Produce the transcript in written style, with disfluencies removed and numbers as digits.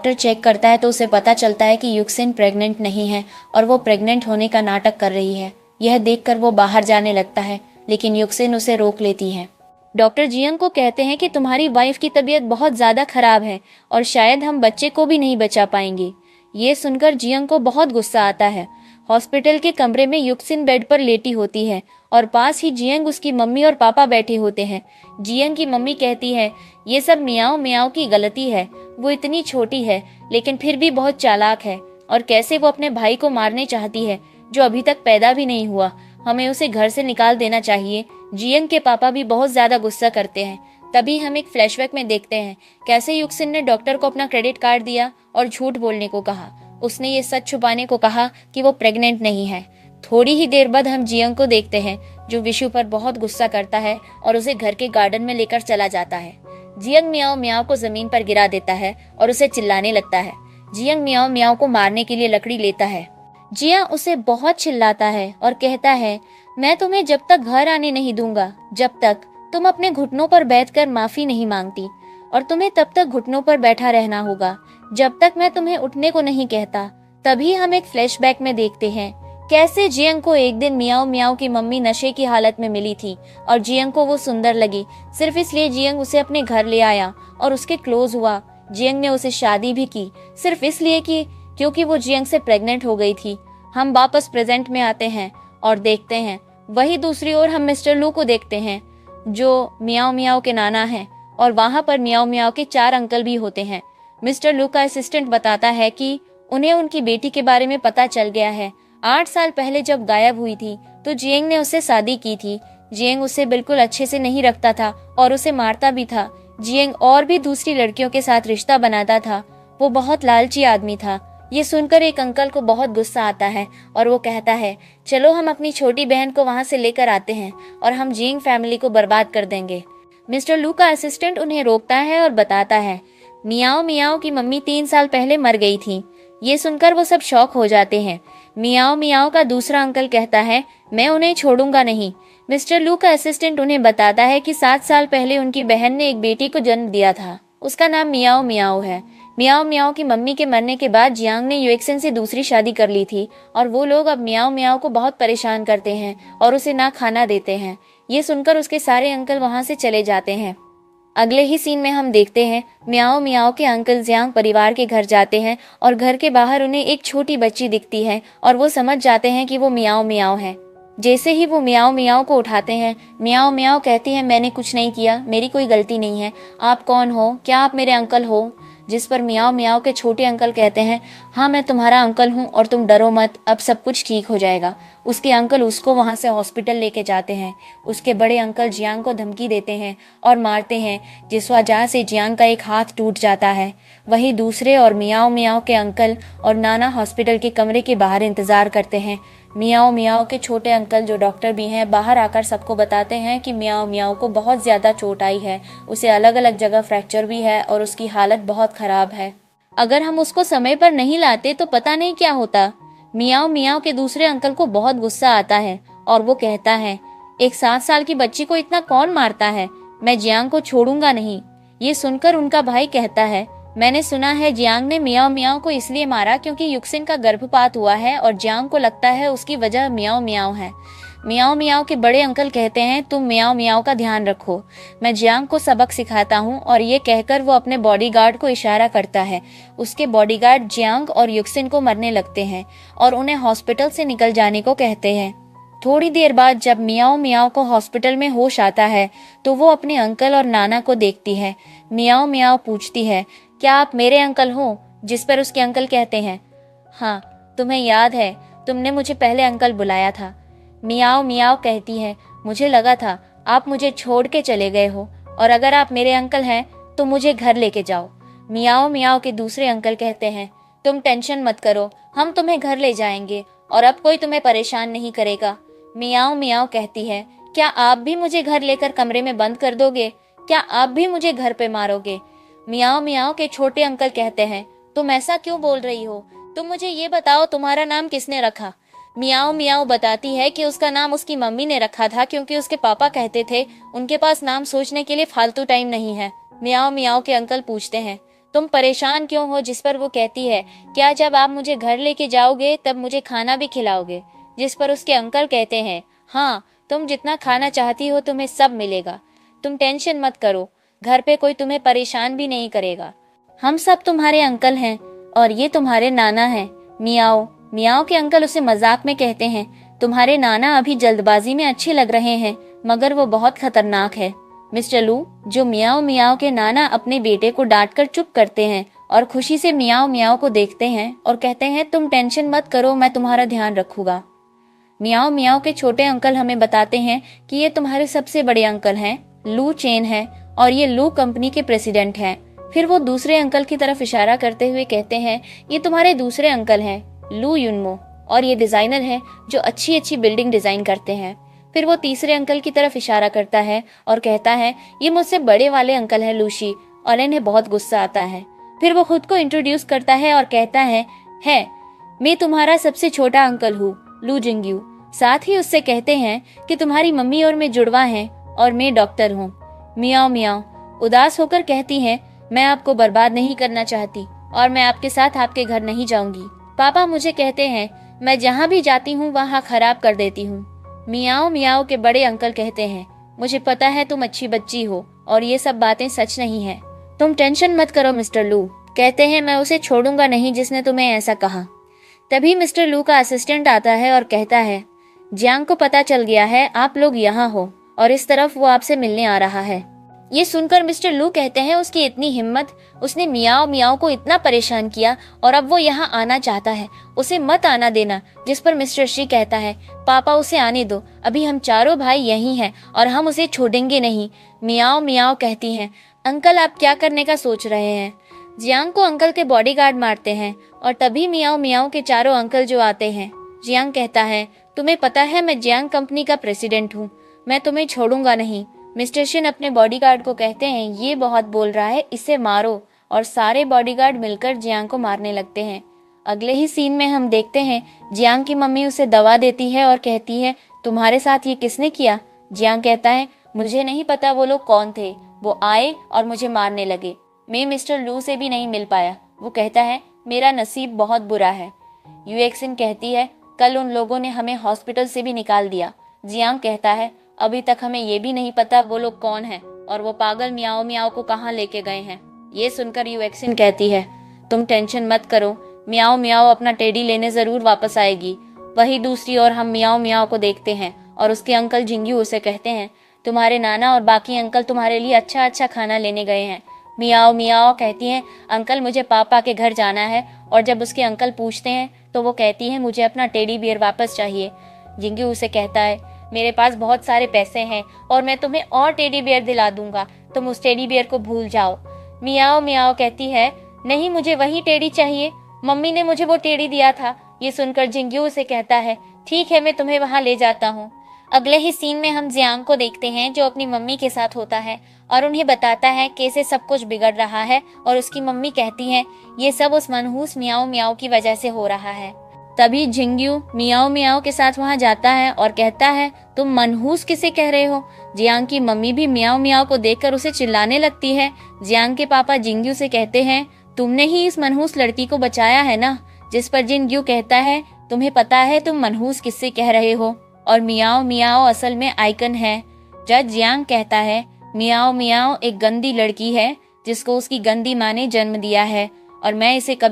Doctor check करता है तो उसे पता चलता है कि युक्सिन प्रेग्नेंट नहीं है और वो प्रेग्नेंट होने का नाटक कर रही है। यह देखकर वो बाहर जाने लगता है, लेकिन युक्सिन उसे रोक लेती है। डॉक्टर जियंग को कहते हैं कि तुम्हारी वाइफ की तबीयत बहुत ज़्यादा खराब है और शायद हम बच्चे को भी नहीं बचा पाएंगे। ये सुनकर जियंग को बहुत गुस्सा आता है। हॉस्पिटल के कमरे में युक्सिन बेड पर लेटी होती है और पास ही जियंग उसकी मम्मी और पापा बैठे होते हैं। जियंग की मम्मी कहती है, ये सब मियाओ मियाओ की गलती है। वो इतनी छोटी है लेकिन फिर भी बहुत चालाक है, और कैसे वो अपने भाई को मारने चाहती है जो अभी तक पैदा भी नहीं हुआ। हमें उसे घर से निकाल देना चाहिए। जियंग के पापा भी बहुत ज्यादा गुस्सा करते हैं। तभी हम एक फ्लैशबैक में देखते हैं कैसे युक्सिन ने डॉक्टर को अपना क्रेडिट कार्ड दिया और झूठ बोलने को कहा। उसने ये सच छुपाने को कहा कि वो प्रेग्नेंट नहीं है। थोड़ी ही देर बाद हम जियंग को देखते हैं जो विशु पर बहुत गुस्सा करता है और उसे घर के गार्डन में लेकर चला जाता है। जियंग मियाओ मियाओ को जमीन पर गिरा देता है और उसे चिल्लाने लगता है। जियंग मियाओ मियाओ को मारने के लिए लकड़ी लेता है। जिया उसे बहुत चिल्लाता है और कहता है, मैं तुम्हें जब तक घर आने नहीं दूंगा जब तक तुम अपने घुटनों पर बैठकर माफी नहीं मांगती, और तुम्हें तब तक घुटनों पर बैठा रहना होगा जब तक मैं तुम्हें उठने को नहीं कहता। तभी हम एक फ्लैशबैक में देखते हैं कैसे जियंग को एक दिन मियाओ मियाओ की मम्मी नशे की हालत में मिली थी और जियंग को वो सुंदर लगी। सिर्फ इसलिए जियंग उसे अपने घर ले आया और उसके क्लोज हुआ। जियंग ने उसे शादी भी की सिर्फ इसलिए कि क्योंकि वो जियंग से प्रेग्नेंट हो गई थी। हम वापस प्रेजेंट में आते हैं और देखते हैं वही दूसरी ओर हम मिस्टर लू को देखते हैं जो मियाओ मियाओ के नाना हैं, और वहां पर मियाओ मियाओ के 4 अंकल भी होते हैं। मिस्टर लू का असिस्टेंट बताता है कि उन्हें उनकी बेटी के बारे में पता चल गया है। 8 साल पहले जब गायब हुई थी तो जियंग ने उससे शादी की थी। जियंग उसे बिल्कुल अच्छे से नहीं रखता था और उसे मारता भी था। जियंग और भी दूसरी लड़कियों के साथ रिश्ता बनाता था। वो बहुत लालची आदमी था। ये सुनकर एक अंकल को बहुत गुस्सा आता है और वो कहता है, चलो हम अपनी छोटी बहन को वहां से लेकर आते हैं और हम जियंग फैमिली को बर्बाद कर देंगे। मिस्टर लू का असिस्टेंट उन्हें रोकता है और बताता है, मियाओ मियाओ की मम्मी 3 साल पहले मर गई थी। ये सुनकर वो सब शॉक हो जाते हैं। मियाओ मियाओ का दूसरा अंकल कहता है, मैं उन्हें छोड़ूंगा नहीं। मिस्टर लू का असिस्टेंट उन्हें बताता है कि 7 साल पहले उनकी बहन ने एक बेटी को जन्म दिया था। उसका नाम मियाओ मियाओ है। मियाओ मियाओ की मम्मी के मरने के बाद जियांग ने युएक्सेन से दूसरी शादी कर ली थी और वो लोग अब मियाओ मियाओ को बहुत परेशान करते हैं और उसे ना खाना देते हैं। ये सुनकर उसके सारे अंकल वहां से चले जाते हैं। अगले ही सीन में हम देखते हैं मियाओ मियाओ के अंकल जियांग परिवार के घर जाते हैं और घर के बाहर उन्हें एक छोटी बच्ची दिखती है और वो समझ जाते हैं कि वो मियाओ मियाओ है। जैसे ही वो मियाओ मियाओ को उठाते हैं, मियाओ मियाओ कहती है, मैंने कुछ नहीं किया, मेरी कोई गलती नहीं है। आप कौन हो? क्या आप मेरे अंकल हो? जिस पर मियाओ मियाओ के छोटे अंकल कहते हैं, हाँ मैं तुम्हारा अंकल हूँ और तुम डरो मत, अब सब कुछ ठीक हो जाएगा। उसके अंकल उसको वहाँ से हॉस्पिटल लेके जाते हैं। उसके बड़े अंकल जियांग को धमकी देते हैं और मारते हैं, जिस वजह से जियांग का एक हाथ टूट जाता है। वहीं दूसरे और मियाओ मियाओ के अंकल और नाना हॉस्पिटल के कमरे के बाहर इंतजार करते हैं। मियाओ मियाओ के छोटे अंकल जो डॉक्टर भी हैं बाहर आकर सबको बताते हैं कि मियाओ मियाओ को बहुत ज़्यादा चोट आई है, उसे अलग अलग जगह फ्रैक्चर भी है और उसकी हालत बहुत ख़राब है। अगर हम उसको समय पर नहीं लाते तो पता नहीं क्या होता। मियाओ मियाओ के दूसरे अंकल को बहुत गुस्सा आता है और वो कहता है, एक 7 साल की बच्ची को इतना कौन मारता है? मैं जियांग को छोड़ूंगा नहीं। ये सुनकर उनका भाई कहता है, मैंने सुना है जियांग ने मियाओ मियाओ को इसलिए मारा क्योंकि युक्सिन का गर्भपात हुआ है और जियांग को लगता है उसकी वजह मियाओ मियाओ है। मियाओ मियाओ के बड़े अंकल कहते हैं, तुम मियाओ मियाओ का ध्यान रखो, मैं जियांग को सबक सिखाता हूँ। और ये कहकर वो अपने बॉडीगार्ड को इशारा करता है। उसके बॉडीगार्ड जियांग और युक्सिन को मरने लगते हैं और उन्हें हॉस्पिटल से निकल जाने को कहते हैं। थोड़ी देर बाद जब मियाओ मियाओ को हॉस्पिटल में होश आता है तो वो अपने अंकल और नाना को देखती है। मियाओ मियाओ पूछती है, क्या आप मेरे अंकल हो? जिस पर उसके अंकल कहते हैं, हाँ तुम्हें याद है, तुमने मुझे पहले अंकल बुलाया था। मियाओ मियाओ कहती है, मुझे लगा था आप मुझे छोड़ के चले गए हो और अगर आप मेरे अंकल हैं तो मुझे घर लेके जाओ। मियाओ मियाओ के दूसरे अंकल कहते हैं, तुम टेंशन मत करो, हम तुम्हें घर ले जाएंगे और अब कोई तुम्हें परेशान नहीं करेगा। मियाओ मियाओ कहती है, क्या आप भी मुझे घर लेकर कमरे में बंद कर दोगे? क्या आप भी मुझे घर पे मारोगे? मियाओ मियाओ के छोटे अंकल कहते हैं, तुम ऐसा क्यों बोल रही हो? तुम मुझे ये बताओ, तुम्हारा नाम किसने रखा? मियाओ मियाओ बताती है कि उसका नाम उसकी मम्मी ने रखा था क्योंकि उसके पापा कहते थे उनके पास नाम सोचने के लिए फालतू टाइम नहीं है। मियाओ मियाओ के अंकल पूछते हैं, तुम परेशान क्यों हो? जिस पर वो कहती है, क्या जब आप मुझे घर लेके जाओगे तब मुझे खाना भी खिलाओगे? जिस पर उसके अंकल कहते हैं, हाँ, तुम जितना खाना चाहती हो तुम्हें सब मिलेगा, तुम टेंशन मत करो, घर पे कोई तुम्हें परेशान भी नहीं करेगा, हम सब तुम्हारे अंकल हैं और ये तुम्हारे नाना हैं। मियाओ मियाओ के अंकल उसे मजाक में कहते हैं, तुम्हारे नाना अभी जल्दबाजी में अच्छे लग रहे हैं मगर वो बहुत खतरनाक है। मिस्टर लू, जो मियाओ मियाओ के नाना अपने बेटे को डांट कर चुप करते हैं और खुशी से मियाओ मियाओ को देखते हैं और कहते हैं, तुम टेंशन मत करो, मैं तुम्हारा ध्यान रखूंगा। मियाओ मियाओ के छोटे अंकल हमें बताते हैं कि ये तुम्हारे सबसे बड़े अंकल हैं, लू चेन है और ये लू कंपनी के प्रेसिडेंट हैं। फिर वो दूसरे अंकल की तरफ इशारा करते हुए कहते हैं, ये तुम्हारे दूसरे अंकल हैं, लू युनमो, और ये डिजाइनर हैं जो अच्छी अच्छी बिल्डिंग डिजाइन करते हैं। फिर वो तीसरे अंकल की तरफ इशारा करता है और कहता है, ये मुझसे बड़े वाले अंकल हैं लूशी, और इन्हें बहुत गुस्सा आता है। फिर वो खुद को इंट्रोड्यूस करता है और कहता है, मैं तुम्हारा सबसे छोटा अंकल हूँ, लू जिंग्यू। साथ ही उससे कहते हैं कि तुम्हारी मम्मी और मैं जुड़वा हैं और मैं डॉक्टर हूँ। मियाओ मियाओ उदास होकर कहती है, मैं आपको बर्बाद नहीं करना चाहती और मैं आपके साथ आपके घर नहीं जाऊंगी। पापा मुझे कहते हैं मैं जहाँ भी जाती हूँ वहाँ खराब कर देती हूँ। मियाओ मियाओ के बड़े अंकल कहते हैं, मुझे पता है तुम अच्छी बच्ची हो और ये सब बातें सच नहीं है, तुम टेंशन मत करो मिस्टर लू। कहते हैं, मैं उसे छोड़ूंगा नहीं जिसने तुम्हें ऐसा कहा। तभी मिस्टर लू का असिस्टेंट आता है और कहता है, जियांग को पता चल गया है आप लोग यहाँ हो और इस तरफ वो आपसे मिलने आ रहा है। ये सुनकर मिस्टर लू कहते हैं, उसकी इतनी हिम्मत, उसने मियाओ मियाओ को इतना परेशान किया और अब वो यहाँ आना चाहता है, उसे मत आना देना। जिस पर मिस्टर शी कहता है, पापा उसे आने दो, अभी हम चारों भाई यही हैं और हम उसे छोड़ेंगे नहीं। मियाओ मियाओ कहती हैं, अंकल आप क्या करने का सोच रहे हैं? जियांग को अंकल के बॉडीगार्ड मारते हैं और तभी मियाओ मियाओ के चारों अंकल जो आते हैं। जियांग कहता है, तुम्हें पता है मैं जियांग कंपनी का प्रेसिडेंट हूँ, मैं तुम्हें छोड़ूंगा नहीं। मिस्टर शिन अपने बॉडीगार्ड को कहते हैं, ये बहुत बोल रहा है, इसे मारो, और सारे बॉडीगार्ड मिलकर जियांग को मारने लगते हैं। अगले ही सीन में हम देखते हैं जियांग की मम्मी उसे दवा देती है और कहती है, तुम्हारे साथ ये किसने किया? जियांग कहता है, मुझे नहीं पता वो लोग कौन थे, वो आए और मुझे मारने लगे, मैं मिस्टर लू से भी नहीं मिल पाया। वो कहता है, मेरा नसीब बहुत बुरा है। यूएक्सिन कहती है, कल उन लोगों ने हमें हॉस्पिटल से भी निकाल दिया। जियांग कहता है, अभी तक हमें ये भी नहीं पता वो लोग कौन हैं और वो पागल मियाओ मियाओ को कहाँ लेके गए हैं। ये सुनकर यूएक्सिन कहती है, तुम टेंशन मत करो, मियाओ मियाओ अपना टेडी लेने जरूर वापस आएगी। वही दूसरी ओर हम मियाओ मियाओ को देखते हैं और उसके अंकल जिंग्यू उसे कहते हैं, तुम्हारे नाना और बाकी अंकल तुम्हारे लिए अच्छा अच्छा खाना लेने गए हैं। मियाओ मियाओ कहती है, अंकल मुझे पापा के घर जाना है, और जब उसके अंकल पूछते हैं तो वो कहती है, मुझे अपना टेडी बियर वापस चाहिए। जिंग्यू उसे कहता है, मेरे पास बहुत सारे पैसे हैं और मैं तुम्हें और टेडी बियर दिला दूंगा, तुम उस टेडी बियर को भूल जाओ। मियाओ मियाओ कहती है, नहीं मुझे वही टेडी चाहिए, मम्मी ने मुझे वो टेडी दिया था। ये सुनकर जिंग्यू उसे कहता है, ठीक है मैं तुम्हें वहां ले जाता हूँ। अगले ही सीन में हम जियांग को देखते हैं जो अपनी मम्मी के साथ होता है और उन्हें बताता है कैसे सब कुछ बिगड़ रहा है, और उसकी मम्मी कहती है, ये सब उस मनहूस मियाओ मियाओ की वजह से हो रहा है। तभी जिंग्यू मियाओ मियाओ के साथ वहां जाता है और कहता है, तुम मनहूस किसे कह रहे हो? जियांग की मम्मी भी मियाओ मियाओ को देखकर उसे चिल्लाने लगती है। जियांग के पापा जिंग्यू से कहते हैं, तुमने ही इस मनहूस लड़की को बचाया है ना? जिस पर जिंग्यू कहता है, तुम्हें पता है तुम मनहूस किससे कह रहे हो, और मियाओ मियाओ असल में आइकन है। जज जियांग कहता है, मियाओ मियाओ एक गंदी लड़की है जिसको उसकी गंदी माँ ने जन्म दिया है और मैं इसे कभी